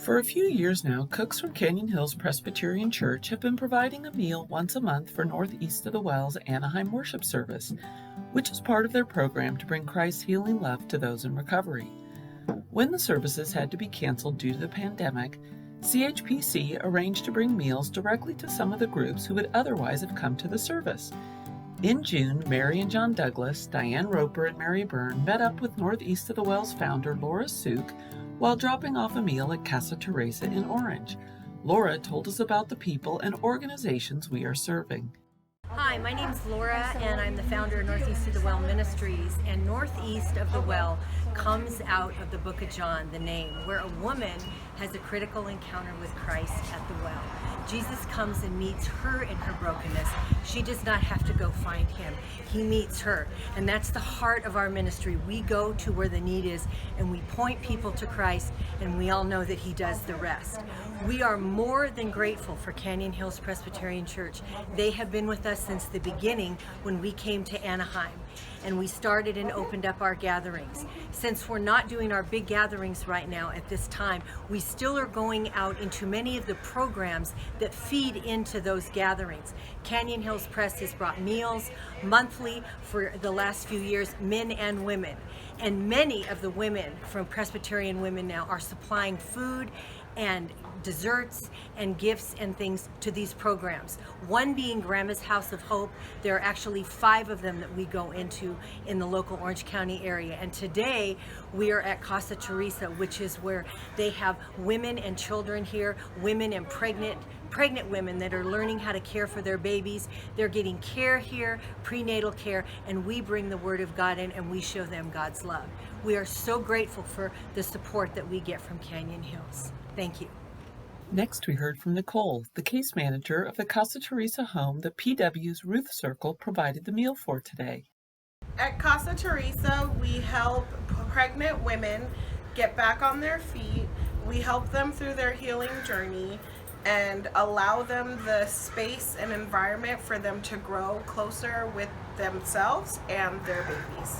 For a few years now, cooks from Canyon Hills Presbyterian Church have been providing a meal once a month for Northeast of the Wells Anaheim worship service, which is part of their program to bring Christ's healing love to those in recovery. When the services had to be canceled due to the pandemic, CHPC arranged to bring meals directly to some of the groups who would otherwise have come to the service. In June, Mary and John Douglas, Diane Roper, and Mary Byrne met up with Northeast of the Wells founder Laura Suk while dropping off a meal at Casa Teresa in Orange. Laura told us about the people and organizations we are serving. Hi, my name's Laura, and I'm the founder of Northeast of the Well Ministries. And Northeast of the Well comes out of the book of John, the name, where a woman has a critical encounter with Christ at the well. Jesus comes and meets her in her brokenness. She does not have to go find him. He meets her. And that's the heart of our ministry. We go to where the need is, and we point people to Christ, and we all know that he does the rest. We are more than grateful for Canyon Hills Presbyterian Church. They have been with us since the beginning when we came to Anaheim, and we started and opened up our gatherings. Since we're not doing our big gatherings right now at this time, we still are going out into many of the programs that feed into those gatherings. Canyon Hills Press has brought meals monthly for the last few years, men and women. And many of the women from Presbyterian Women now are supplying food and desserts and gifts and things to these programs. One being Grandma's House of Hope. There are actually 5 of them that we go into in the local Orange County area. And today we are at Casa Teresa, which is where they have women and children here, women and pregnant women that are learning how to care for their babies. They're getting care here, prenatal care, and we bring the Word of God in and we show them God's love. We are so grateful for the support that we get from Canyon Hills. Thank you. Next, we heard from Nicole, the case manager of the Casa Teresa home that PW's Ruth Circle provided the meal for today. At Casa Teresa, we help pregnant women get back on their feet. We help them through their healing journey and allow them the space and environment for them to grow closer with themselves and their babies.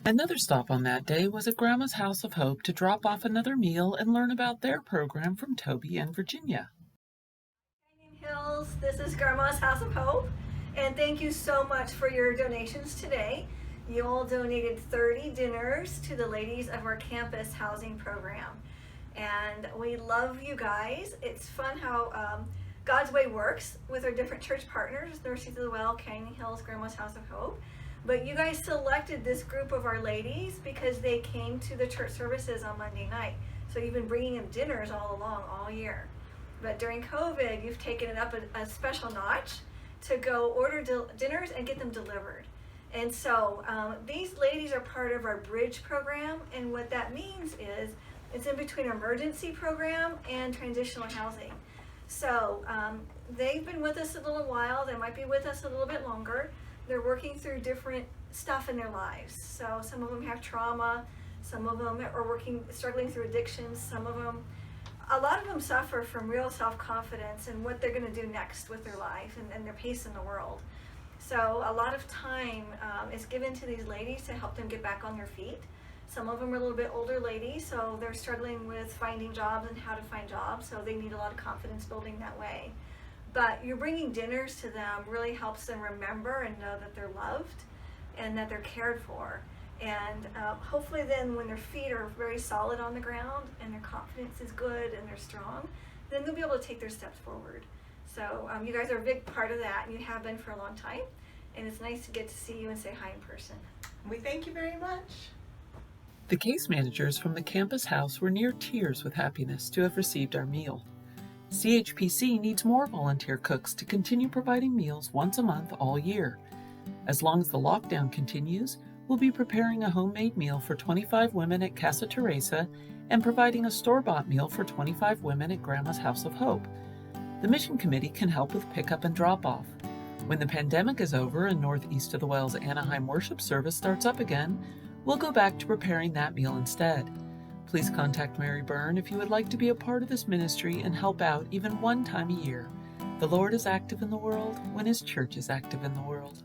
Another stop on that day was at Grandma's House of Hope to drop off another meal and learn about their program from Toby and Virginia. Canyon Hills, this is Grandma's House of Hope, and thank you so much for your donations today. You all donated 30 dinners to the ladies of our campus housing program, and we love you guys. It's fun how God's way works with our different church partners, Northeast of the Well, Canyon Hills, Grandma's House of Hope. But you guys selected this group of our ladies because they came to the church services on Monday night. So you've been bringing them dinners all along, all year. But during COVID, you've taken it up a special notch to go order dinners and get them delivered. And so these ladies are part of our Bridge program. And what that means is it's in between our emergency program and transitional housing. So they've been with us a little while. They might be with us a little bit longer. They're working through different stuff in their lives. So some of them have trauma, some of them are struggling through addictions, a lot of them suffer from real self-confidence and what they're going to do next with their life and their pace in the world. So a lot of time is given to these ladies to help them get back on their feet. Some of them are a little bit older ladies, so they're struggling with finding jobs and how to find jobs, so they need a lot of confidence building that way. But you're bringing dinners to them really helps them remember and know that they're loved and that they're cared for. And hopefully then when their feet are very solid on the ground and their confidence is good and they're strong, then they'll be able to take their steps forward. So you guys are a big part of that, and you have been for a long time. And it's nice to get to see you and say hi in person. We thank you very much. The case managers from the campus house were near tears with happiness to have received our meal. CHPC needs more volunteer cooks to continue providing meals once a month all year. As long as the lockdown continues, we'll be preparing a homemade meal for 25 women at Casa Teresa and providing a store-bought meal for 25 women at Grandma's House of Hope. The Mission Committee can help with pickup and drop-off. When the pandemic is over and Northeast of the Wells Anaheim worship service starts up again, we'll go back to preparing that meal instead. Please contact Mary Byrne if you would like to be a part of this ministry and help out even one time a year. The Lord is active in the world when His church is active in the world.